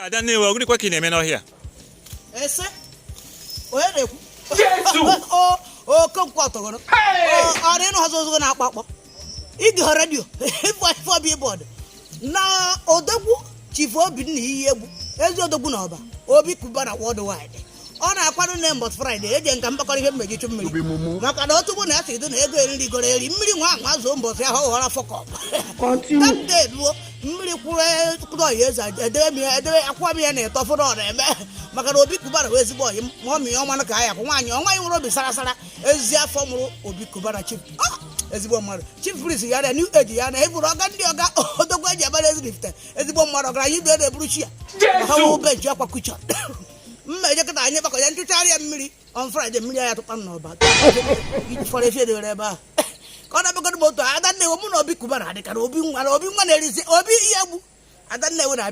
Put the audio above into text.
Adanne we oguni kwa kineme no here. Ese. Oye dekwu. O kom kwa to gono. Are no hazo na akpakpo. Igi radio. Ifo billboard. Na odogwu chief obi na ihe egbu. Ezi odogwu na oba. Obi Kubana worldwide. Ọ na-akwado na mbọs Friday eje nka mbakọrọ ihe mmejichu mmiri maka na otu bụ na asị dị na ego eri goro eri mmiri nwa anwa zo mbọs ahụ ghọrọ fọkọ that duo mmiri kwuru oyi eze edebe akwa m ya na-eto fọrọ ọ na-eme maka na Obi Kubana wee ezigbo oyi ma ọ mị ọmanụ ka ya kwụ nwaanyị ọnwa nwere obi sarasara ezi afọ mụrụ Obi Kubana chief ezigbo mmadụ chief priest ya na new age ya na eburu ọga ndị ọga odogwu eji abara ezilifte ezigbo mmadụ ọgaranya ibe na-eburu chi ya ha wụ benchi akwa kuchọn mmeje kata anya bako ya nchuchari ya mmiri on Friday mmiri ya tupa n'ọba for efe de reba ka na bego moto Adanne wo mu na Obi Kubana adika na obi nwa na-erizi obi ihe egbu Adanne wo na